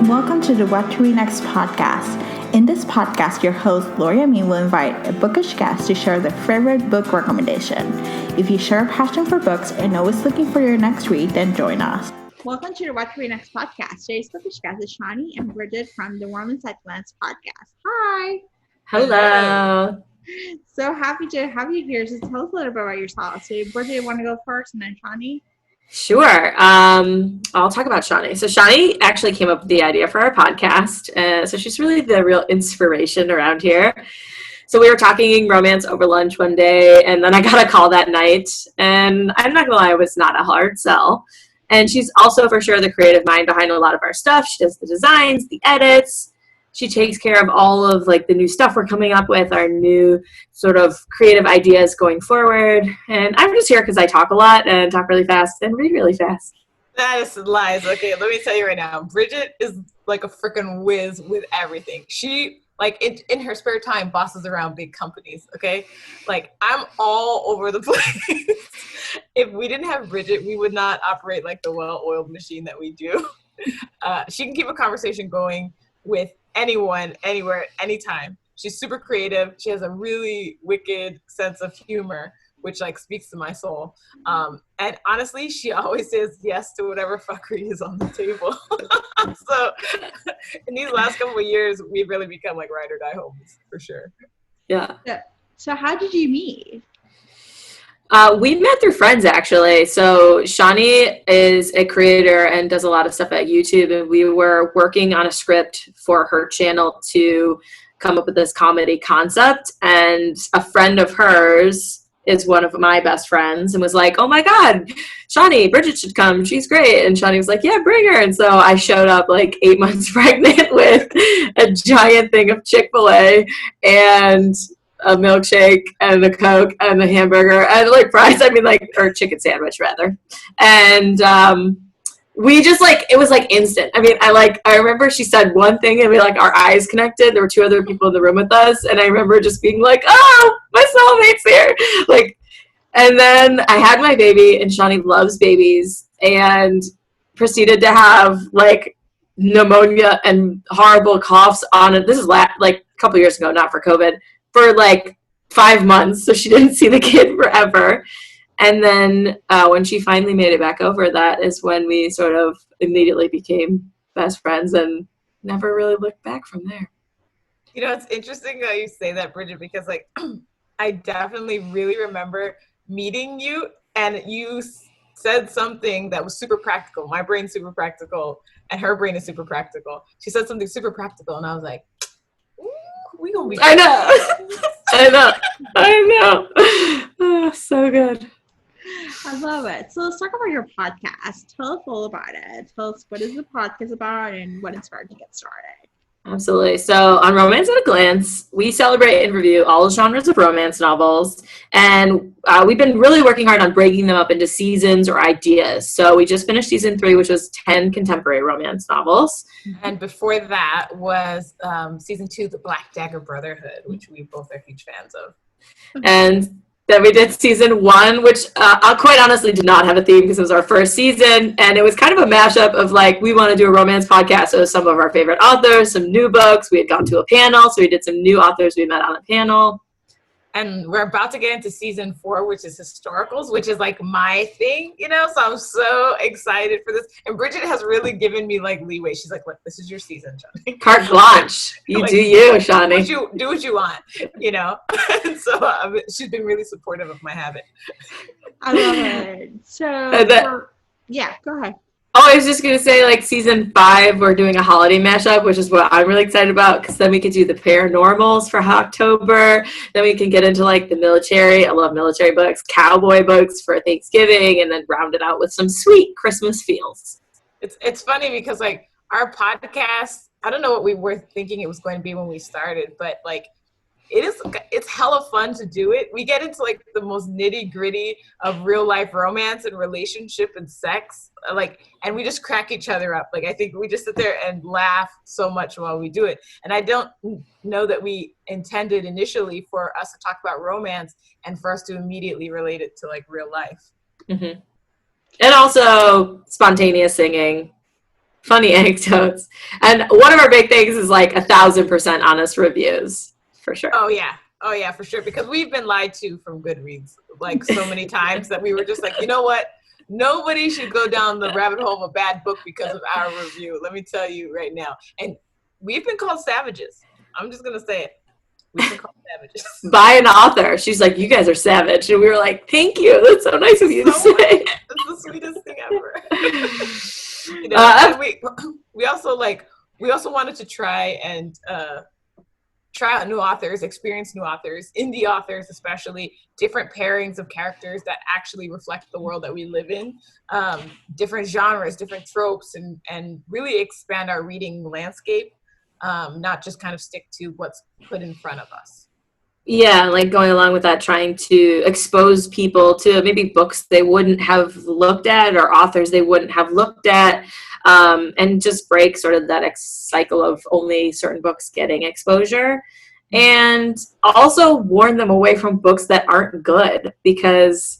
and welcome to the What to Read Next podcast. In this podcast, your host, Gloria Me, will invite a bookish guest to share their favorite book recommendation. If you share a passion for books and always looking for your next read, then join us. Welcome to the What to Read Next podcast. Today's bookish guest is Shani and Bridget from the Warm and Succulents podcast. Hi. Hello. So happy to have you here. So tell us a little bit about yourself. So Bridget, you want to go first and then Shani? Sure. I'll talk about Shani. So Shani actually came up with the idea for our podcast. So she's really the real inspiration around here. So we were talking romance over lunch one day, and then I got a call that night. And I'm not going to lie, it was not a hard sell. And she's also for sure the creative mind behind a lot of our stuff. She does the designs, the edits. She takes care of all of like the new stuff we're coming up with, our new sort of creative ideas going forward. And I'm just here because I talk a lot and talk really fast and read really fast. That is lies. Okay, let me tell you right now. Bridget is like a freaking whiz with everything. She, like, in her spare time, bosses around big companies, okay? Like, I'm all over the place. If we didn't have Bridget, we would not operate like the well-oiled machine that we do. She can keep a conversation going with anyone, anywhere, anytime. She's super creative. She has a really wicked sense of humor, which like speaks to my soul. And honestly, she always says yes to whatever fuckery is on the table. So in these last couple of years, we've really become like ride or die homies for sure. Yeah. So how did you meet? We met through friends, actually. So Shani is a creator and does a lot of stuff at YouTube, and we were working on a script for her channel to come up with this comedy concept, and a friend of hers is one of my best friends and was like, oh my God, Shani, Bridget should come. She's great. And Shani was like, yeah, bring her. And so I showed up like 8 months pregnant with a giant thing of Chick-fil-A and a milkshake and a Coke and a hamburger and like fries, or chicken sandwich rather. And we just like, it was like instant. I remember she said one thing and we like our eyes connected. There were two other people in the room with us. And I remember just being like, oh, my soulmate's here. Like, and then I had my baby, and Shani loves babies, and proceeded to have like pneumonia and horrible coughs on it. This is like a couple years ago, not for COVID, for like 5 months, so she didn't see the kid forever. And then when she finally made it back over, that is when we sort of immediately became best friends and never really looked back from there. You know, it's interesting that you say that, Bridget, because like I definitely really remember meeting you, and you said something that was super practical. My brain's super practical, and her brain is super practical. She said something super practical, and I was like, we gonna be. I know. Oh, so good. I love it. So let's talk about your podcast. Tell us all about it. Tell us what is the podcast about and what inspired you to get started. Absolutely. So on Romance at a Glance, we celebrate and review all genres of romance novels. And we've been really working hard on breaking them up into seasons or ideas. So we just finished season 3, which was 10 contemporary romance novels. And before that was season 2, The Black Dagger Brotherhood, which we both are huge fans of. And then we did season 1, which I quite honestly did not have a theme because it was our first season. And it was kind of a mashup of like, we want to do a romance podcast. So some of our favorite authors, some new books. We had gone to a panel. So we did some new authors we met on a panel. And we're about to get into season 4, which is historicals, which is like my thing, you know? So I'm so excited for this. And Bridget has really given me like leeway. She's like, look, this is your season, Shani. Carte blanche. You like, do you, Shani. Do what you want, you know? And so she's been really supportive of my habit. I love it. So, yeah, go ahead. Oh, I was just going to say, like, season 5, we're doing a holiday mashup, which is what I'm really excited about, because then we could do the paranormals for October. Then we can get into, like, the military. I love military books, cowboy books for Thanksgiving, and then round it out with some sweet Christmas feels. It's funny because, like, our podcast, I don't know what we were thinking it was going to be when we started, but, like, it's hella fun to do it. We get into like the most nitty gritty of real life romance and relationship and sex, like, and we just crack each other up. Like, I think we just sit there and laugh so much while we do it. And I don't know that we intended initially for us to talk about romance and for us to immediately relate it to like real life. Mm-hmm. And also spontaneous singing. funny anecdotes. And one of our big things is like 1,000% honest reviews, for sure. Oh yeah, for sure. Because we've been lied to from Goodreads like so many times that we were just like, you know what? Nobody should go down the rabbit hole of a bad book because of our review. Let me tell you right now. And we've been called savages. I'm just gonna say it. We've been called savages. By an author. She's like, you guys are savage. And we were like, thank you. That's so nice of you to say. It's the sweetest thing ever. You know, we also wanted to try out new authors, experience new authors, indie authors especially, different pairings of characters that actually reflect the world that we live in, different genres, different tropes, and really expand our reading landscape, not just kind of stick to what's put in front of us. Yeah, like going along with that, trying to expose people to maybe books they wouldn't have looked at or authors they wouldn't have looked at, and just break sort of that cycle of only certain books getting exposure, and also warn them away from books that aren't good, because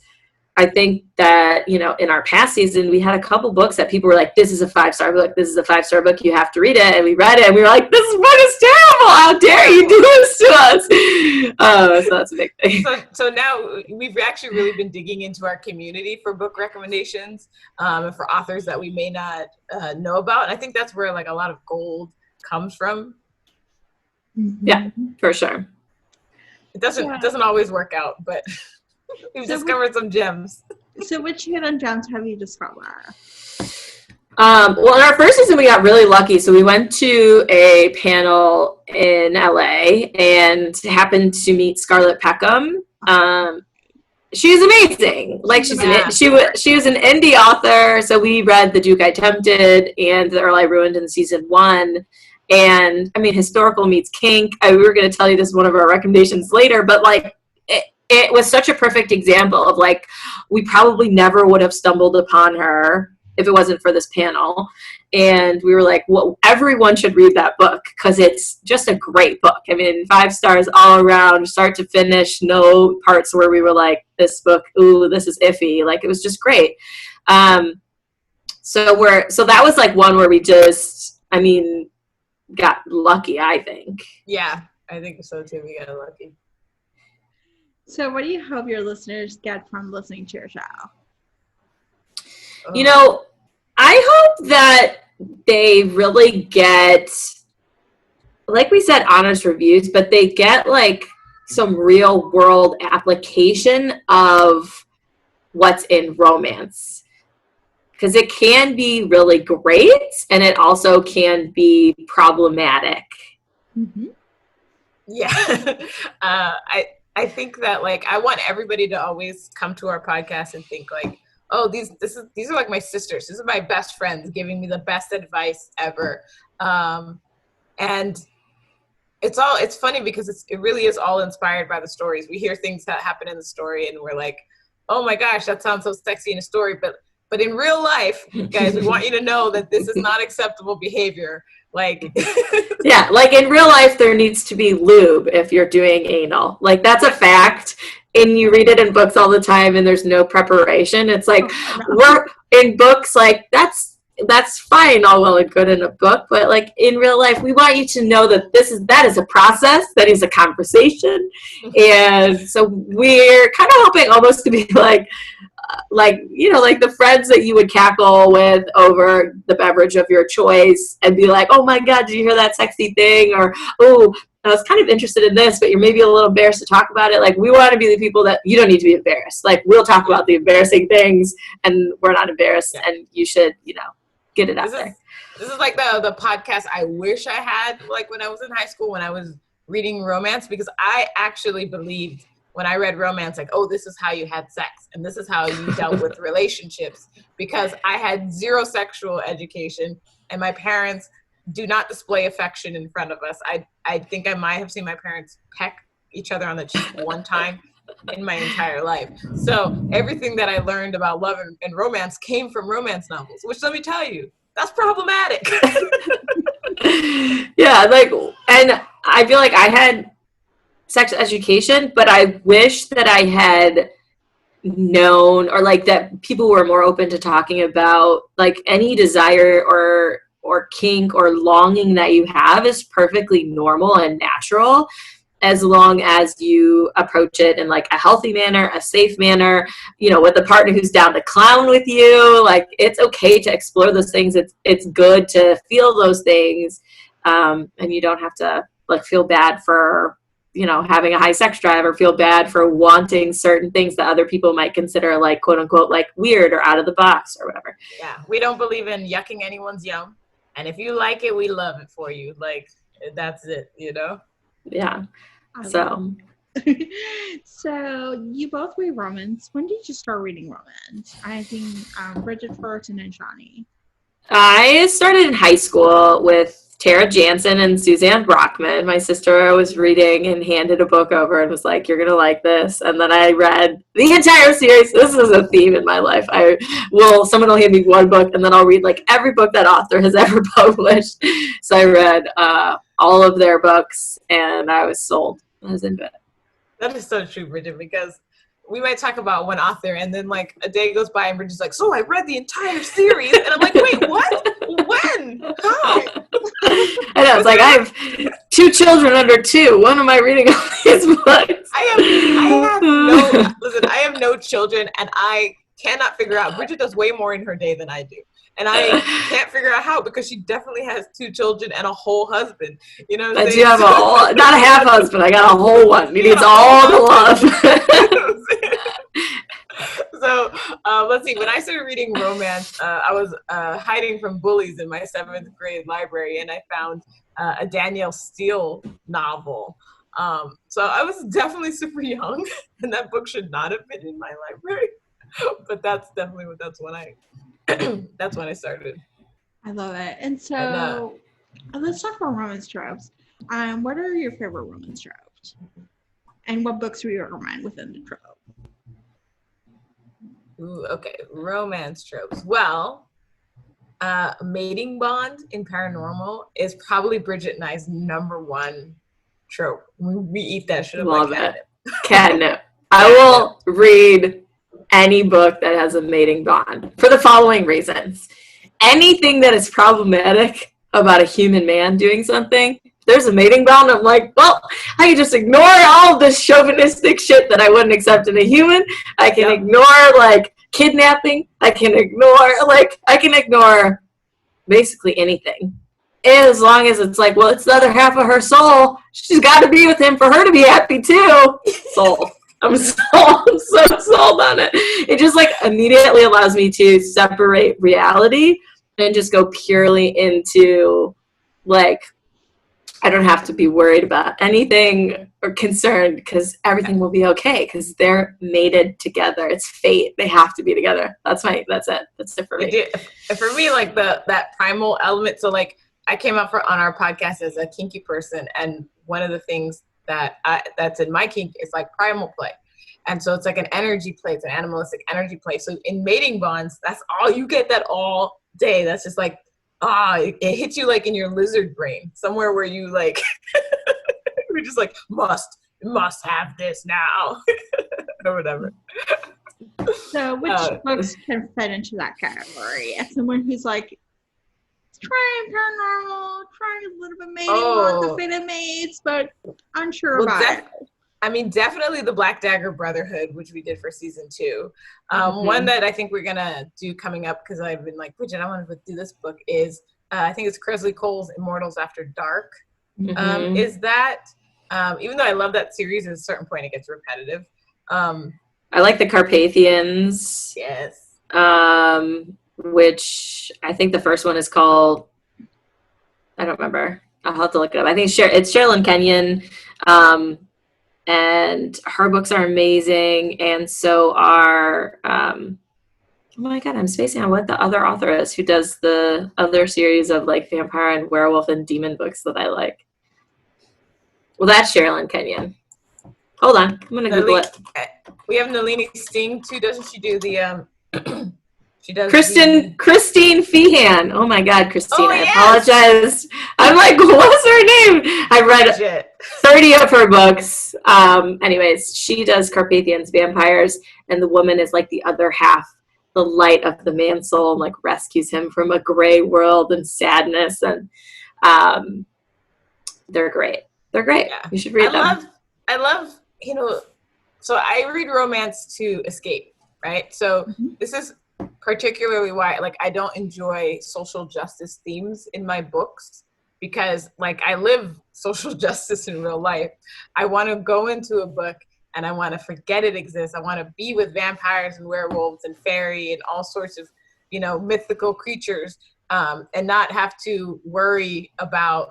I think that, you know, in our past season, we had a couple books that people were like, this is a 5-star book. This is a 5-star book. You have to read it. And we read it and we were like, this book is terrible. How dare you do this to us? So that's a big thing. So now we've actually really been digging into our community for book recommendations, and for authors that we may not know about. And I think that's where like a lot of gold comes from. Yeah, for sure. It doesn't always work out, but we've discovered some gems. So which hidden gems have you discovered? Well, in our first season, we got really lucky. So we went to a panel in LA and happened to meet Scarlett Peckham. She's amazing. Like she was an indie author. So we read The Duke I Tempted and The Earl I Ruined in season 1. And I mean, historical meets kink. We were going to tell you this is one of our recommendations later, but like it was such a perfect example of like, we probably never would have stumbled upon her if it wasn't for this panel. And we were like, well, everyone should read that book because it's just a great book. I mean, 5 stars all around, start to finish, no parts where we were like, this book, ooh, this is iffy. Like, it was just great. So that was like one where we just, I mean, got lucky, I think. Yeah, I think so too. We got lucky. So what do you hope your listeners get from listening to your show? You know, I hope that they really get, like we said, honest reviews, but they get like some real world application of what's in romance. Because it can be really great and it also can be problematic. Mm-hmm. Yeah. I think that like I want everybody to always come to our podcast and think like, oh, these are like my sisters. These are my best friends giving me the best advice ever. And it's funny because it really is all inspired by the stories. We hear things that happen in the story and we're like, oh my gosh, that sounds so sexy in a story. But in real life, guys, we want you to know that this is not acceptable behavior. Like, yeah, like in real life, there needs to be lube if you're doing anal. Like, that's a fact. And you read it in books all the time and there's no preparation. It's like, we're in books, like, that's fine, all well and good in a book. But like in real life, we want you to know that that is a process, that is a conversation. And so we're kind of hoping almost to be like, you know, like the friends that you would cackle with over the beverage of your choice and be like, oh my God, did you hear that sexy thing? Or, oh, I was kind of interested in this, but you're maybe a little embarrassed to talk about it. Like, we want to be the people that you don't need to be embarrassed. Like, we'll talk about the embarrassing things and we're not embarrassed, and you should, you know, get it out there. This is like the podcast I wish I had, like when I was in high school, when I was reading romance, because I actually believed when I read romance, like, oh, this is how you had sex and this is how you dealt with relationships, because I had zero sexual education and my parents do not display affection in front of us. I think I might have seen my parents peck each other on the cheek one time in my entire life. So everything that I learned about love and romance came from romance novels, which, let me tell you, that's problematic. Yeah, like, and I feel like I had sex education, but I wish that I had known, or like that people were more open to talking about like any desire or or kink or longing that you have is perfectly normal and natural, as long as you approach it in like a healthy manner, a safe manner, you know, with a partner who's down to clown with you. Like, it's okay to explore those things. It's good to feel those things. And you don't have to like feel bad for, you know, having a high sex drive, or feel bad for wanting certain things that other people might consider like, quote unquote, like weird or out of the box or whatever. Yeah. We don't believe in yucking anyone's yum. And if you like it, we love it for you. Like, that's it, you know? Yeah. So you both read romance. When did you start reading romance? I think Bridget first and then Shawnee. I started in high school with Tara Jansen and Suzanne Brockman. My sister was reading and handed a book over and was like, "You're going to like this." And then I read the entire series. This is a theme in my life. Someone will hand me one book and then I'll read like every book that author has ever published. So I read all of their books and I was sold. I was into it. That is so true, Bridget, because we might talk about one author and then like a day goes by and Bridget's like, "So I read the entire series." And I'm like, "Wait, what? When? How?" I know, it's like, I have 2 children under 2. When am I reading all these books? I have no children, and I cannot figure out. Bridget does way more in her day than I do. And I can't figure out how, because she definitely has 2 children and a whole husband. You know what I'm saying? I do have not a half husband, I got a whole one. He needs all the love. So let's see. When I started reading romance, I was hiding from bullies in my 7th grade library, and I found a Danielle Steele novel. So I was definitely super young, and that book should not have been in my library. But that's when I started. I love it. And so let's talk about romance tropes. What are your favorite romance tropes? And what books do you recommend within the trope? Ooh, okay, romance tropes. Well, mating bond in paranormal is probably Bridget and I's number 1 trope. We eat that shit up Love like catnip. Catnip. I will read any book that has a mating bond for the following reasons. Anything that is problematic about a human man doing something, there's a mating bond, I'm like, well, I can just ignore all of this chauvinistic shit that I wouldn't accept in a human. I can ignore like kidnapping. I can ignore basically anything. As long as it's like, well, it's the other half of her soul. She's got to be with him for her to be happy too. Soul. I'm so sold on it. It just like immediately allows me to separate reality and just go purely into like, I don't have to be worried about anything or concerned, because everything will be okay because they're mated together. It's fate. They have to be together. That's it. That's it for me. For me, like that primal element. So like I came out on our podcast as a kinky person, and one of the things that's in my kink is like primal play. And so it's like an energy play. It's an animalistic energy play. So in mating bonds, that's all you get, that all day. That's just like, it hits you like in your lizard brain, somewhere where you like, you're just like, must have this now, or whatever. So which books can fit into that category? As someone who's like, trying paranormal, trying a little bit maybe want the fate of mates, but unsure about it. I mean, definitely the Black Dagger Brotherhood, which we did for season 2. One that I think we're going to do coming up, because I've been like, Bridget, I want to do this book, is I think it's Kresley Cole's Immortals After Dark. Is that, even though I love that series, at a certain point it gets repetitive. I like the Carpathians. Yes. Which I think the first one is called, I don't remember. I'll have to look it up. I think it's Sherilyn Kenyon. And her books are amazing, and so are oh my god, I'm spacing on what the other author is who does the other series of like vampire and werewolf and demon books that I like. Well, that's Sherilyn Kenyon. Hold on, I'm gonna Google it. We have Nalini Singh too. Doesn't she do the She does. Christine Feehan. Oh my God, Christine! Oh, I yes. apologize. I'm like, what's her name? I read 30 of her books. Anyways, she does Carpathians, vampires, and the woman is like the other half, the light of the man's soul and like rescues him from a gray world and sadness. And they're great. They're great. Yeah. You should read them. I love, so I read romance to escape, right? So this is particularly why, like, I don't enjoy social justice themes in my books, because like I live social justice in real life. I want to go into a book and I want to forget it exists. I want to be with vampires and werewolves and fairy and all sorts of, mythical creatures, and not have to worry about,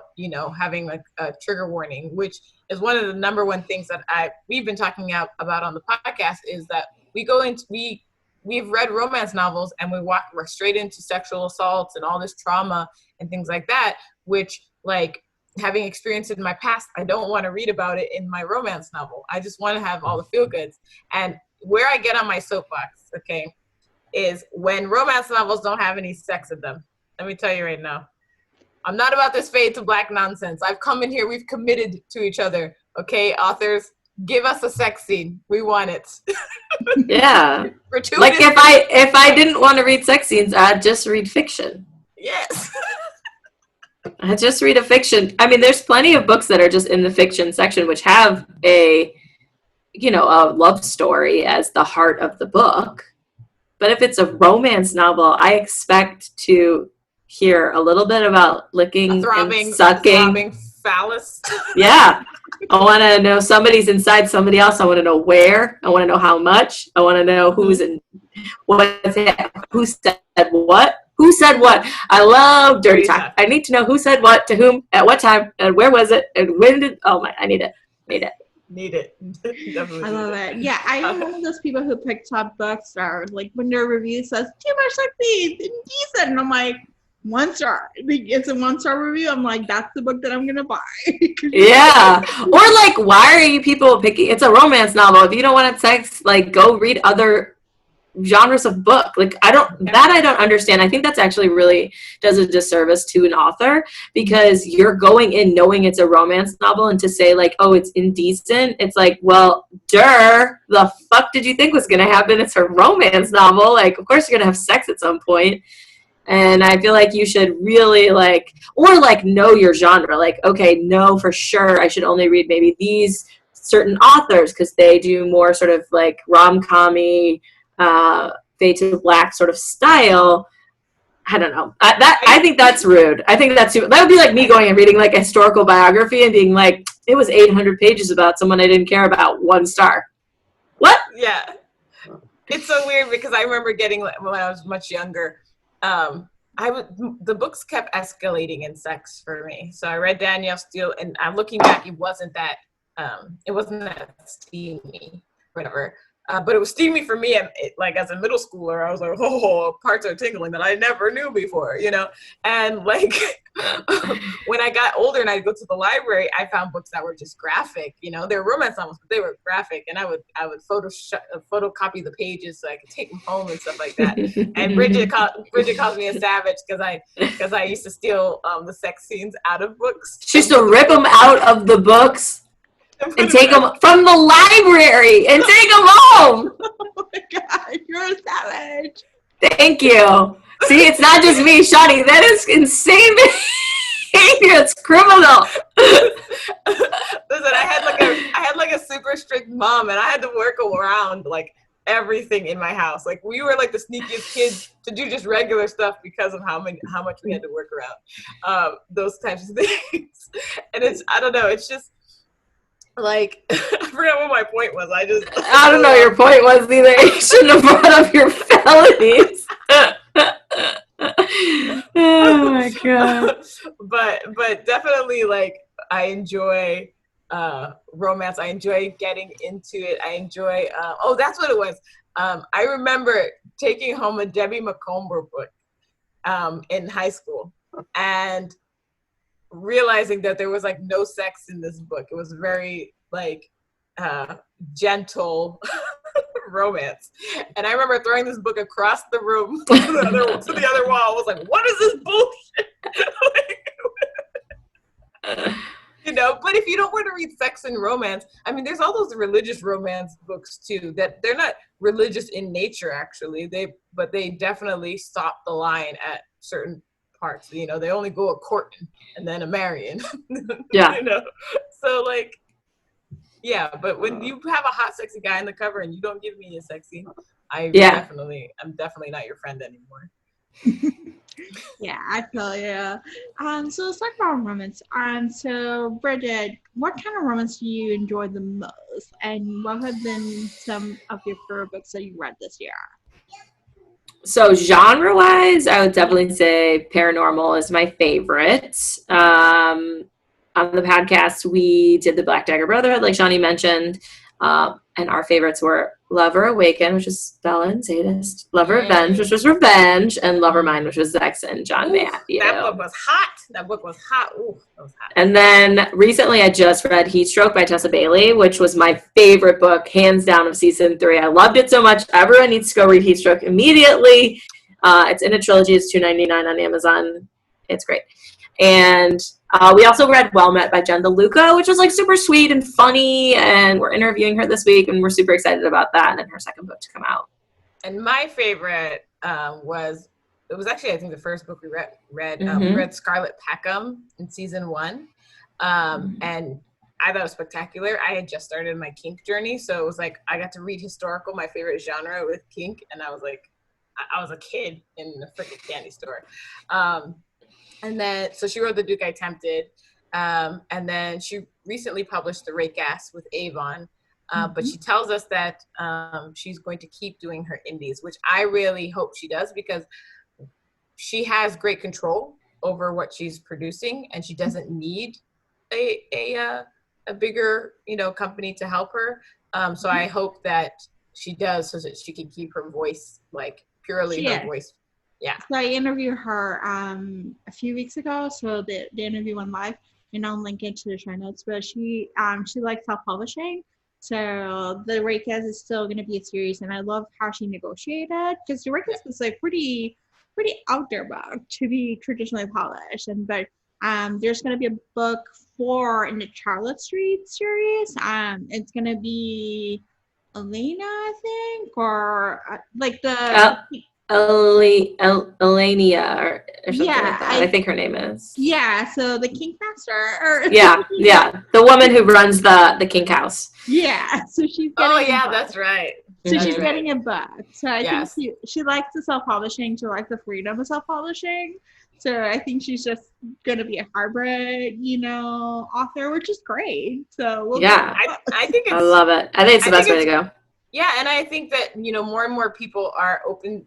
having like a trigger warning, which is one of the number one things that we've been talking about on the podcast, is that we've read romance novels and we walk straight into sexual assaults and all this trauma and things like that, which, like, having experienced it in my past, I don't want to read about it in my romance novel. I just want to have all the feel goods. And where I get on my soapbox, okay, is when romance novels don't have any sex in them. Let me tell you right now, I'm not about this fade to black nonsense. I've come in here, we've committed to each other, okay, authors? Give us a sex scene. We want it. Yeah. Like if I didn't want to read sex scenes, I'd just read fiction. Yes. I'd just read a fiction. I mean, there's plenty of books that are just in the fiction section which have a love story as the heart of the book. But if it's a romance novel, I expect to hear a little bit about licking and sucking. Throbbing phallus. Yeah. I want to know somebody's inside somebody else. I want to know where. I want to know how much. I want to know who's in what, who said what. Who said what? I love dirty talk. I need to know who said what to whom at what time and where was it and when did. Oh my! I need it. Need it. I love it. Yeah, I am one of those people who picks up books or like when their review says too much sex scenes, indecent, and I'm like, 1 star. It's a 1-star review. I'm like, that's the book that I'm gonna buy. Yeah. Or like, why are you people picking? It's a romance novel. If you don't want sex, like, go read other genres of book. Like, I don't understand. I think that's actually really does a disservice to an author, because you're going in knowing it's a romance novel, and to say like, oh, it's indecent, it's like, well, the fuck did you think was gonna happen? It's a romance novel. Like, of course you're gonna have sex at some point. And I feel like you should really know your genre. Like, okay, no, for sure, I should only read maybe these certain authors because they do more sort of like rom-com-y, fade to black sort of style. I don't know. I think that's rude. I think that would be like me going and reading like a historical biography and being like, it was 800 pages about someone I didn't care about, 1 star. What? Yeah. It's so weird because I remember getting, when I was much younger, the books kept escalating in sex for me. So I read Danielle Steele, and I'm looking back, it wasn't that steamy, whatever. But it was steamy for me, and like as a middle schooler, I was like, oh, parts are tingling that I never knew before, And like when I got older and I'd go to the library, I found books that were just graphic. They were romance novels, but they were graphic, and I would photocopy the pages so I could take them home and stuff like that. And Bridget calls me a savage because I used to steal the sex scenes out of books. She used to rip them out of the books. And take them from the library and take them home. Oh my God, you're a savage. Thank you. See, it's not just me, Shani. That is insane behavior. It's criminal. Listen, I had like a super strict mom, and I had to work around like everything in my house. Like, we were like the sneakiest kids to do just regular stuff because of how much we had to work around those types of things. And I don't know. It's just. Like, I forgot what my point was. I don't know your point was either. You shouldn't have brought up your felonies. Oh my God. But definitely, like, I enjoy romance. I enjoy getting into it. I enjoy, that's what it was. I remember taking home a Debbie Macomber book in high school, and realizing that there was like no sex in this book. It was very like gentle romance, and I remember throwing this book across the room to the other wall. I was like, what is this bullshit? but if you don't want to read sex and romance, I mean, there's all those religious romance books too, that they're not religious in nature, actually. But they definitely stop the line at certain parts. You know, they only go a courting and then a marrying. Yeah. You know, so like, yeah. But when you have a hot, sexy guy on the cover and you don't give me a sexy, I'm definitely not your friend anymore. Yeah, I feel you. So let's talk about romance. So Bridget, what kind of romance do you enjoy the most, and what have been some of your favorite books that you read this year? So genre-wise, I would definitely say paranormal is my favorite. On the podcast, we did the Black Dagger Brotherhood, like Shawnee mentioned, and our favorites were Lover Awaken, which is Bella and Sadist, Lover Revenge, which was Revenge, and Lover Mine, which was Zex and John Matthew. That book was hot. Ooh, that was hot. And then recently I just read Heatstroke by Tessa Bailey, which was my favorite book, hands down, of season 3. I loved it so much. Everyone needs to go read Heatstroke immediately. It's in a trilogy. It's $2.99 on Amazon. It's great. And we also read Well Met by Jen DeLuca, which was like super sweet and funny. And we're interviewing her this week, and we're super excited about that and her second book to come out. And my favorite was actually, I think, the first book we read. We read Scarlet Peckham in season 1. And I thought it was spectacular. I had just started my kink journey, so it was like I got to read historical, my favorite genre, with kink, and I was like, I was a kid in a freaking candy store. And then, so she wrote The Duke I Tempted, and then she recently published The Rake Ass with Avon, but she tells us that she's going to keep doing her indies, which I really hope she does, because she has great control over what she's producing, and she doesn't need a bigger, company to help her. So I hope that she does, so that she can keep her voice, like purely her voice. Yeah. So I interviewed her a few weeks ago. So the interview went live, and I'll link it to the show notes. But she likes self-publishing. So the Reikis is still going to be a series, and I love how she negotiated, because the Reikis was like pretty out there book to be traditionally published. But there's going to be a book 4 in the Charlotte Street series. It's going to be Elena, I think, or like the. Elenia or something like that. I think her name is. Yeah, so the Kink Master. Yeah. The woman who runs the Kink House. Yeah, so she's getting that's right. So she's getting a book. So I think she likes the self-publishing, she likes the freedom of self-publishing. So I think she's just going to be a hybrid, author, which is great. So I think I love it. I think it's the best way to go. Yeah, and I think that more and more people are open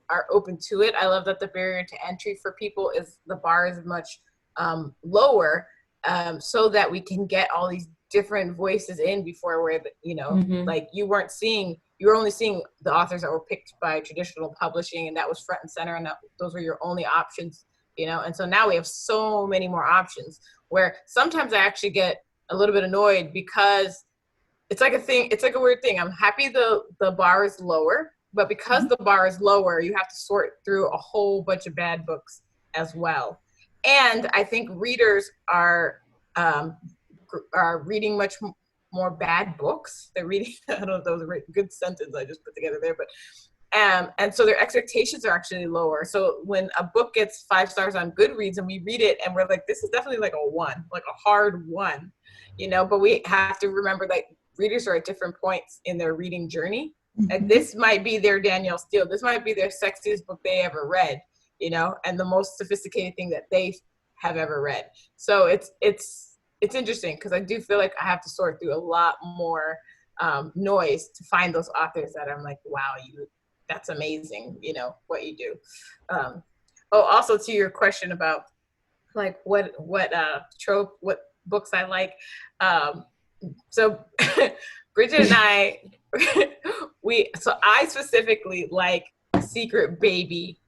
to it. I love that the barrier to entry for people is the bar is much lower, so that we can get all these different voices in before where like you were only seeing the authors that were picked by traditional publishing, and that was front and center, and those were your only options, and so now we have so many more options, where sometimes I actually get a little bit annoyed, because it's like a weird thing. I'm happy the bar is lower, but because the bar is lower, you have to sort through a whole bunch of bad books as well. And I think readers are reading much more bad books. They're reading, I don't know if that was a good sentence I just put together there, but and so their expectations are actually lower. So when a book gets 5 stars on Goodreads and we read it and we're like, this is definitely like a 1, like a hard 1, but we have to remember that readers are at different points in their reading journey. And this might be their Danielle Steele. This might be their sexiest book they ever read, and the most sophisticated thing that they have ever read. So it's interesting, because I do feel like I have to sort through a lot more noise to find those authors that I'm like, wow, that's amazing, what you do. Also to your question about like what trope, what books I like. So Bridget and I, I specifically like secret baby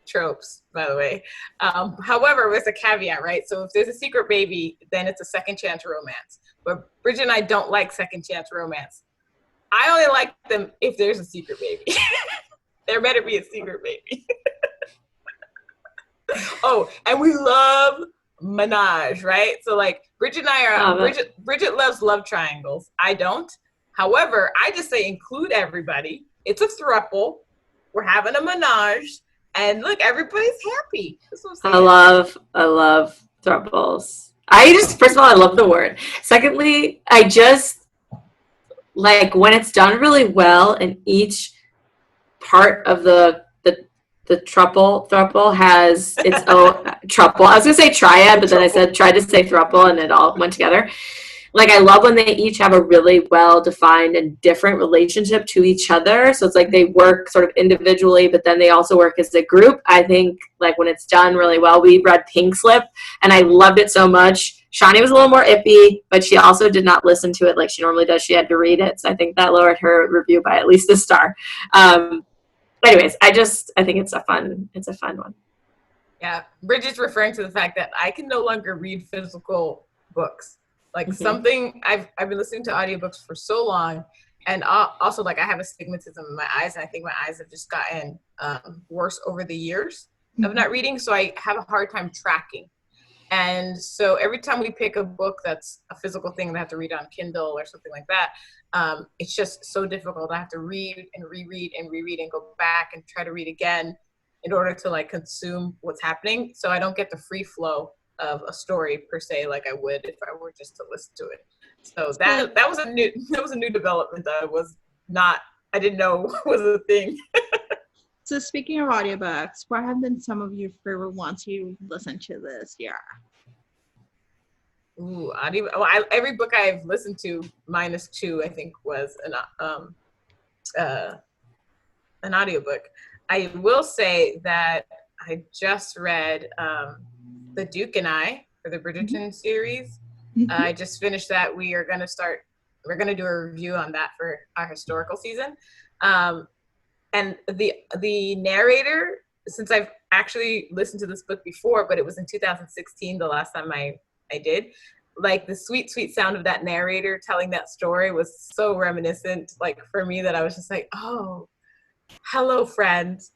tropes, by the way. However, with a caveat, right? So if there's a secret baby, then it's a second chance romance. But Bridget and I don't like second chance romance. I only like them if there's a secret baby. There better be a secret baby. Oh, and we love menage, right? So like Bridget and I are Bridget loves love triangles. I don't. However, I just say include everybody. It's a throuple. We're having a menage, and look, everybody's happy. That's what I'm saying. I love thruples. First of all, I love the word. Secondly, I just like when it's done really well and each part of the thruple has its own thruple. I was gonna say triad, but then I tried to say thruple and it all went together. Like I love when they each have a really well defined and different relationship to each other. So it's like they work sort of individually, but then they also work as a group. I think like when it's done really well, we read Pink Slip and I loved it so much. Shawnee was a little more iffy, but she also did not listen to it like she normally does. She had to read it. So I think that lowered her review by at least a star. Anyways, I think it's a fun one. Yeah. Bridget's referring to the fact that I can no longer read physical books. Like something I've been listening to audiobooks for so long, and also like I have astigmatism in my eyes, and I think my eyes have just gotten worse over the years of not reading, so I have a hard time tracking. And so every time we pick a book that's a physical thing that I have to read on Kindle or something like that, it's just so difficult. I have to read and reread and reread and go back and try to read again in order to like consume what's happening. So I don't get the free flow of a story per se like I would if I were just to listen to it. So that was a new development that I didn't know was a thing. So speaking of audiobooks, what have been some of your favorite ones you listened to this year? Ooh, every book I've listened to minus 2, I think, was an audiobook. I will say that I just read The Duke and I for the Bridgerton series. I just finished that. We're going to do a review on that for our historical season. And the narrator, since I've actually listened to this book before, but it was in 2016, the last time I did, like the sweet, sweet sound of that narrator telling that story was so reminiscent, like for me, that I was just like, oh, hello, friends.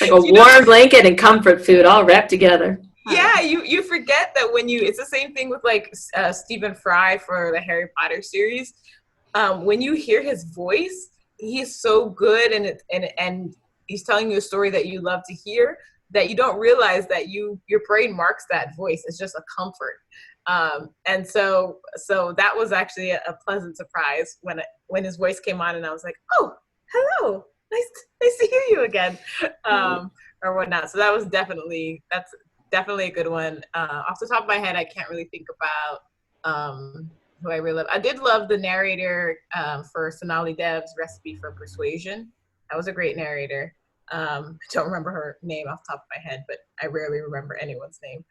Like a warm blanket and comfort food all wrapped together. Yeah, you forget that it's the same thing with like Stephen Fry for the Harry Potter series. When you hear his voice, he's so good and he's telling you a story that you love to hear, that you don't realize that your brain marks that voice as just a comfort. And so that was actually a pleasant surprise when his voice came on and I was like, oh, hello, nice to hear you again, or whatnot. So that's definitely a good one. Off the top of my head, I can't really think about who I really love. I did love the narrator for Sonali Dev's Recipe for Persuasion. That was a great narrator. I don't remember her name off the top of my head, but I rarely remember anyone's name.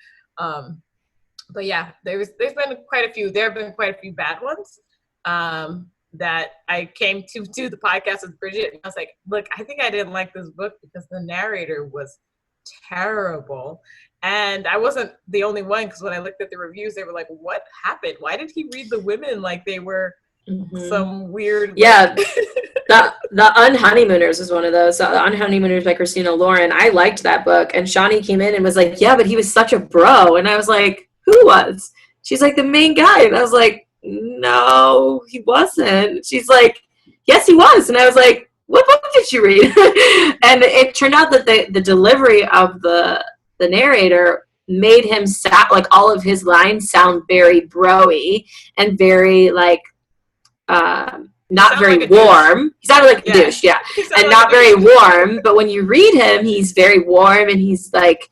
But yeah, there's been quite a few. There have been quite a few bad ones that I came to do the podcast with Bridget, and I was like, look, I think I didn't like this book because the narrator was terrible. And I wasn't the only one, because when I looked at the reviews, they were like, what happened? Why did he read the women like they were some weird... Yeah, the Unhoneymooners is one of those. The Unhoneymooners by Christina Lauren. I liked that book. And Shawnee came in and was like, yeah, but he was such a bro. And I was like, who was? She's like, the main guy. And I was like, no, he wasn't. She's like, yes, he was. And I was like, what book did you read? And it turned out that the delivery of the narrator made him sound like all of his lines sound very bro-y and very like not very like warm. He sounded like a douche, yeah. And not very warm, but when you read him, he's very warm and he's like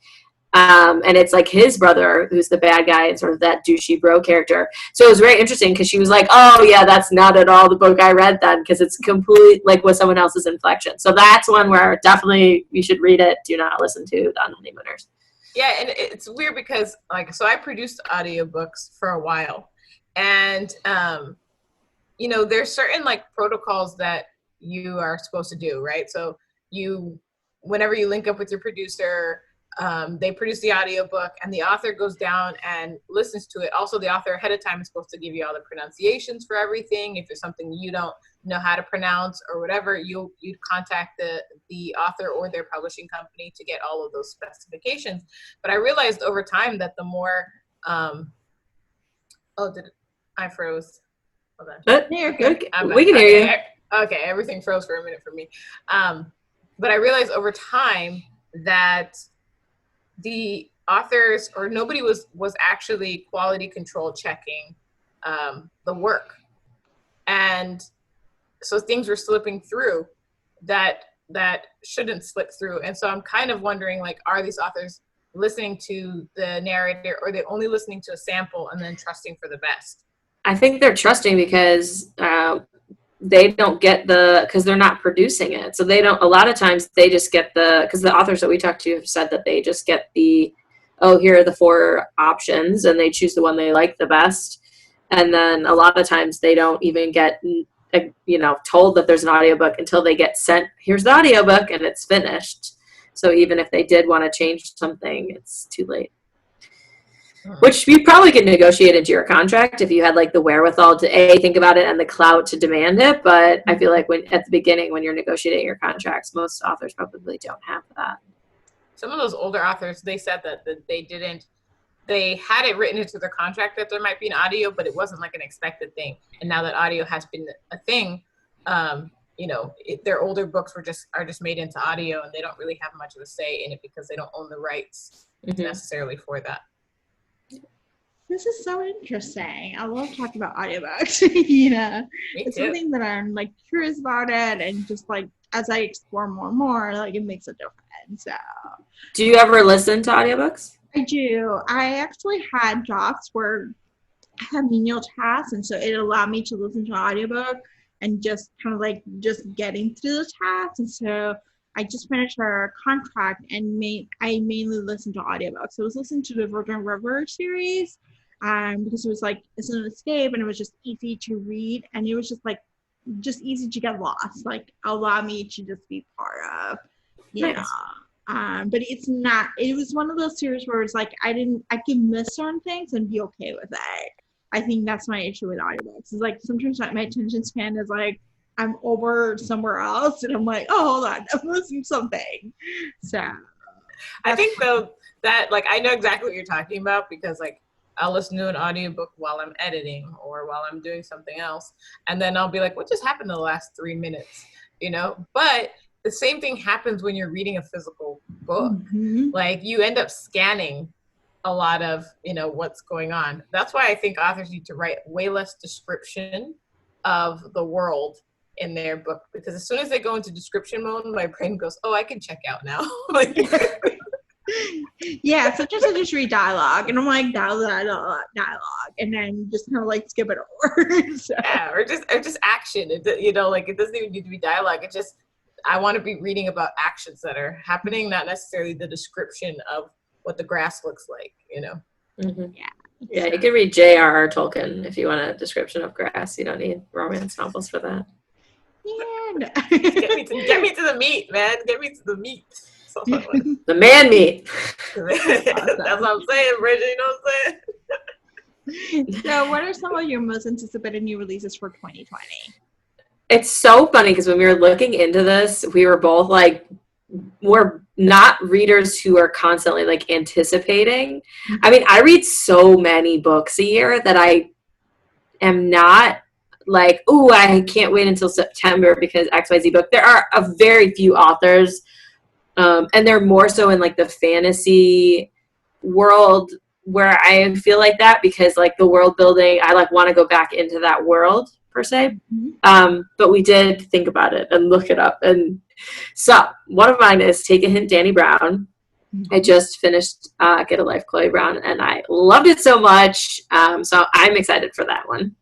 and it's like his brother who's the bad guy and sort of that douchey bro character. So it was very interesting because she was like, oh yeah, that's not at all the book I read then, because it's completely like with someone else's inflection. So that's one where definitely you should read it. Do not listen to The Honeymooners. Yeah, and it's weird because so I produced audiobooks for a while, and there's certain like protocols that you are supposed to do, right? So whenever you link up with your producer, they produce the audiobook and the author goes down and listens to it. Also, the author ahead of time is supposed to give you all the pronunciations for everything. If there's something you don't know how to pronounce or whatever, you'd contact the author or their publishing company to get all of those specifications. But I realized over time that the more I froze? Hold on. We can hear you. Okay, everything froze for a minute for me. But I realized over time that the authors or nobody was actually quality control checking the work, and so things were slipping through that shouldn't slip through. And so I'm kind of wondering, like, are these authors listening to the narrator, or are they only listening to a sample and then trusting for the best? I think they're trusting because they don't get because they're not producing it. So they don't, a lot of times they just get because the authors that we talked to have said that they just get here are the 4 options, and they choose the one they like the best. And then a lot of times they don't even get, told that there's an audiobook until they get sent, here's the audiobook, and it's finished. So even if they did want to change something, it's too late. Which you probably could negotiate into your contract if you had like the wherewithal to think about it and the clout to demand it. But I feel like at the beginning, when you're negotiating your contracts, most authors probably don't have that. Some of those older authors, they said that they had it written into their contract that there might be an audio, but it wasn't like an expected thing. And now that audio has been a thing, their older books are just made into audio, and they don't really have much of a say in it because they don't own the rights necessarily for that. This is so interesting. I love talking about audiobooks. It's something that I'm like curious about it, and just like as I explore more and more, like it makes a difference. So, do you ever listen to audiobooks? I do. I actually had jobs where I had menial tasks, and so it allowed me to listen to an audiobook and just kind of like just getting through the tasks. And so I just finished our contract, and I mainly listened to audiobooks. So I was listening to the Virgin River series. Because it was like, it's an escape, and it was just easy to read, and it was just easy to get lost, like allow me to just be part of, Nice. But it was one of those series where it's like, I can miss certain things and be okay with it. I think that's my issue with audiobooks. It's like, sometimes my attention span is like, I'm over somewhere else, and I'm like, oh, hold on, I'm missing something. So I think though that, like, I know exactly what you're talking about, because like, I'll listen to an audiobook while I'm editing or while I'm doing something else. And then I'll be like, what just happened in the last 3 minutes? But the same thing happens when you're reading a physical book. Mm-hmm. Like, you end up scanning a lot of, what's going on. That's why I think authors need to write way less description of the world in their book, because as soon as they go into description mode, my brain goes, oh, I can check out now. Yeah, sometimes I just read dialogue, and I'm like, dialogue, and then just kind of like skip it over. So. Yeah, or just action. It doesn't even need to be dialogue. It's just, I want to be reading about actions that are happening, not necessarily the description of what the grass looks like. Mm-hmm. Yeah, you can read J.R.R. Tolkien if you want a description of grass. You don't need romance novels for that. Yeah. No. Get me to the meat, man. Get me to the meat. The man meat. That's what I'm saying, Bridget. You know what I'm saying? So what are some of your most anticipated new releases for 2020? It's so funny because when we were looking into this, we were both like, we're not readers who are constantly like anticipating. I mean, I read so many books a year that I am not like, oh, I can't wait until September because XYZ book. There are a very few authors, and they're more so in like the fantasy world where I feel like that, because like the world building, I like want to go back into that world per se. But we did think about it and look it up. And so one of mine is Take a Hint, Danny Brown. I just finished Get a Life, Chloe Brown, and I loved it so much. So I'm excited for that one.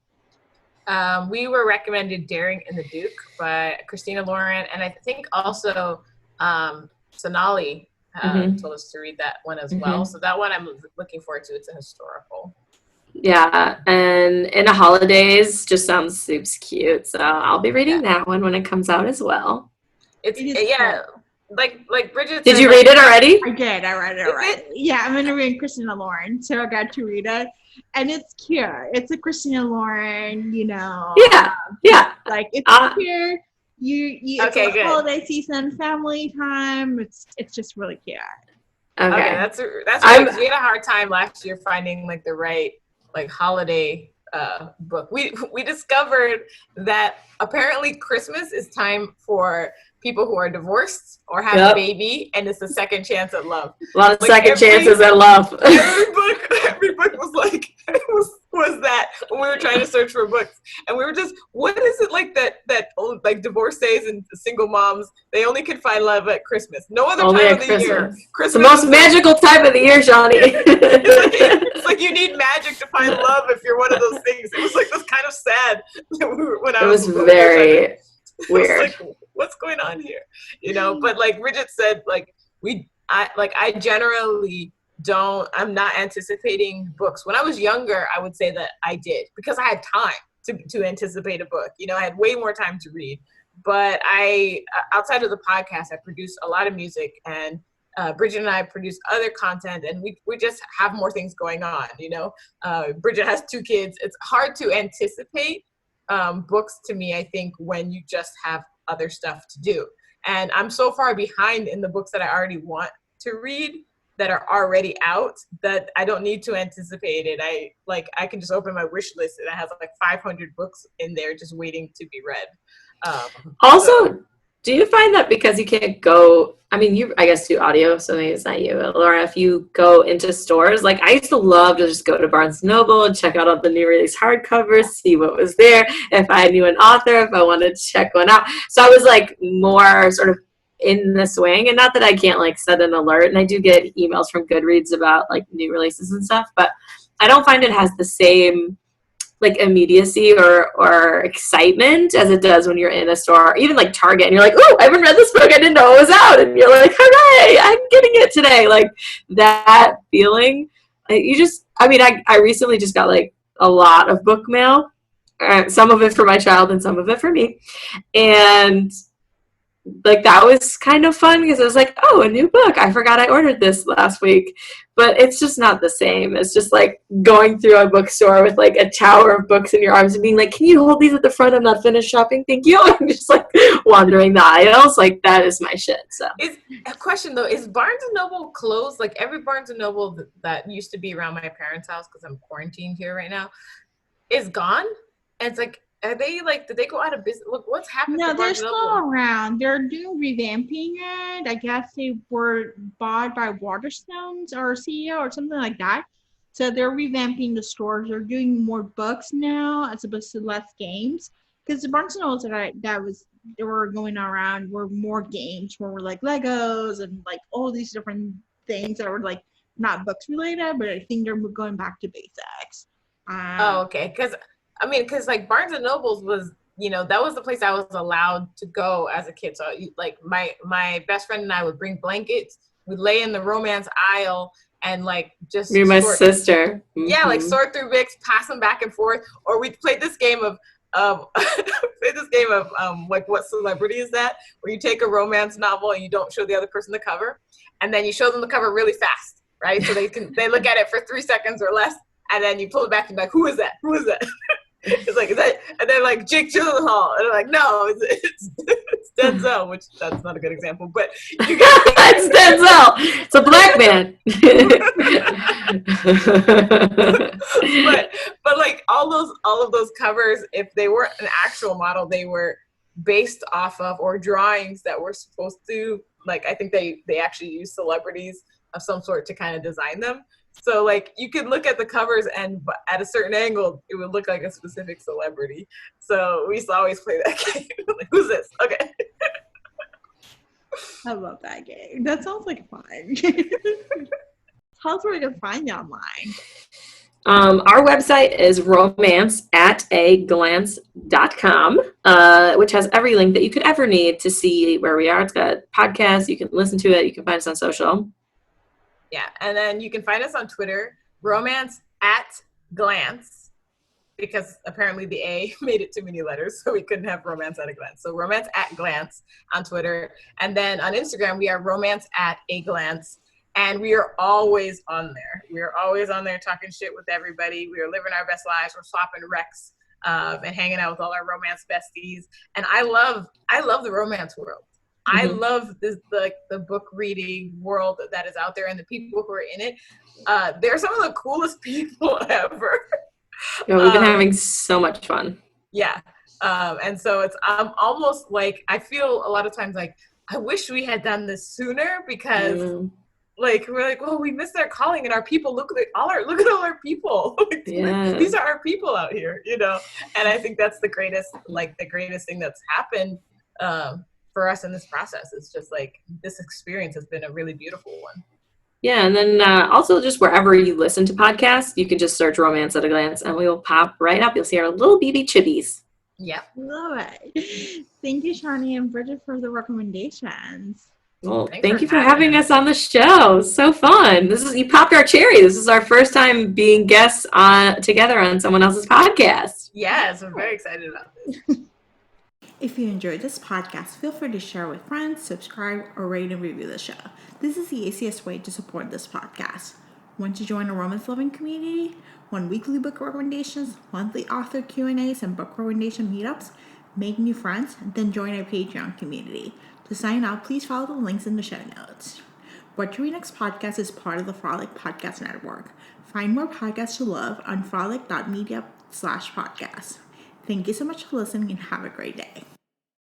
We were recommended Daring in the Duke by Christina Lauren, and I think also Sonali told us to read that one as well. So that one I'm looking forward to. It's a historical. Yeah, and In the Holidays just sounds super cute. So I'll be reading that one when it comes out as well. It's like Bridget Did said, you like, read it already? I did. I read it Is already. Yeah, I'm gonna read Christina Lauren, so I got to read it, and it's cute. It's a Christina Lauren, Yeah. Yeah. like it's Uh, cute. It's Okay, a good. holiday season, family time. It's just really cute. Okay, okay. that's right. I'm 'Cause we had a hard time last year finding like the right like holiday book. We discovered that apparently Christmas is time for people who are divorced or have a Yep. baby, and it's a second chance at love. A lot of Like, second chances at love. every book was like was that when we were trying to search for books, and we were just, what is it like that like divorcees and single moms, they only can find love at Christmas, no other Only time at of the year. Christmas. It's Christmas the most is magical time of the year, Shawnee. it's like you need magic to find love if you're one of those things. It was like this kind of sad when I It was when we were trying very to- weird. It was like, what's going on here? But like Bridget said, like I generally I'm not anticipating books. When I was younger, I would say that I did, because I had time to anticipate a book. I had way more time to read. But outside of the podcast, I produce a lot of music, and Bridget and I produce other content, and we just have more things going on. Bridget has 2 kids. It's hard to anticipate books, to me, I think, when you just have other stuff to do. And I'm so far behind in the books that I already want to read, that are already out, that I don't need to anticipate it. I can just open my wish list, and I have like 500 books in there just waiting to be read. Also, do you find that because you can't go, I mean, you, I guess, do audio, so maybe it's not you, but Laura, if you go into stores, like I used to love to just go to Barnes & Noble and check out all the new release hardcovers, see what was there, if I knew an author, if I wanted to check one out. So I was like more sort of in the swing, and not that I can't like set an alert, and I do get emails from Goodreads about like new releases and stuff, but I don't find it has the same like immediacy or excitement as it does when you're in a store, even like Target, and you're like, oh, I haven't read this book, I didn't know it was out, and you're like, hooray, I'm getting it today. Like that feeling, I recently just got like a lot of book mail, some of it for my child and some of it for me, and like that was kind of fun because it was like, oh, a new book, I forgot I ordered this last week. But it's just not the same. It's just like going through a bookstore with like a tower of books in your arms and being like, can you hold these at the front? I'm not finished shopping, thank you. I'm just like wandering the aisles. Like that is my shit. So is a question though, is Barnes & Noble closed? Like every Barnes & Noble that used to be around my parents' house, because I'm quarantined here right now, is gone? And it's like, are they like, did they go out of business? Look, what's happened No, to they're Barnes & still Noble? around. They're doing revamping it. I guess they were bought by Waterstones or CEO or something like that. So they're revamping the stores. They're doing more books now as opposed to less games. Because the Barnes & Nobles that were going around were more games, more like Legos and like all these different things that were like not books related, but I think they're going back to basics. Oh, okay. Because like Barnes & Noble's was, that was the place I was allowed to go as a kid. So like my best friend and I would bring blankets, we'd lay in the romance aisle and like just you're my sister. Yeah, like sort through books, pass them back and forth. Or we played this game of like, what celebrity is that? Where you take a romance novel and you don't show the other person the cover, and then you show them the cover really fast, right? So they look at it for 3 seconds or less, and then you pull it back and be like, who is that? Who is that? It's like, is that? And they're like, Jake Gyllenhaal, and they're like, no, it's Denzel, which that's not a good example, but you get it's Denzel. It's a black man. but like all of those covers, if they weren't an actual model, they were based off of or drawings that were supposed to, like, I think they actually used celebrities of some sort to kind of design them. So like you could look at the covers and at a certain angle, it would look like a specific celebrity. So we used to always play that game. Like, who's this? Okay. I love that game. That sounds like fun. Tell us where we can find you online. Our website is romanceataglance.com, which has every link that you could ever need to see where we are. It's got podcasts. You can listen to it. You can find us on social. Yeah, and then you can find us on Twitter, romance@glance, because apparently the A made it too many letters, so we couldn't have Romance at a Glance. So Romance at Glance on Twitter. And then on Instagram, we are Romance at a Glance. And we are always on there. We are always on there talking shit with everybody. We are living our best lives. We're swapping recs and hanging out with all our romance besties. And I love the romance world. I love the book reading world that is out there and the people who are in it. They're some of the coolest people ever. Yeah, we've been having so much fun. Yeah. And so I'm almost like, I feel a lot of times like, I wish we had done this sooner because like, we're like, well, we missed our calling and our people, look at all our people. Like, these are our people out here, you know? And I think that's the greatest thing that's happened for us in this process. It's just like, this experience has been a really beautiful one. Yeah, and then also just wherever you listen to podcasts, you can just search Romance at a Glance and we will pop right up. You'll see our little BB chibbies. Yeah. Love it. Thank you, Shawnee and Bridget, for the recommendations. Well, thank you for having us on the show. So fun. You popped our cherry. This is our first time being guests together on someone else's podcast. Yes, we're very excited about this. If you enjoyed this podcast, feel free to share with friends, subscribe, or rate and review the show. This is the easiest way to support this podcast. Want to join a romance-loving community? Want weekly book recommendations, monthly author Q&As, and book recommendation meetups? Make new friends? Then join our Patreon community. To sign up, please follow the links in the show notes. What to Read Next podcast is part of the Frolic Podcast Network. Find more podcasts to love on frolic.media/podcast. Thank you so much for listening and have a great day.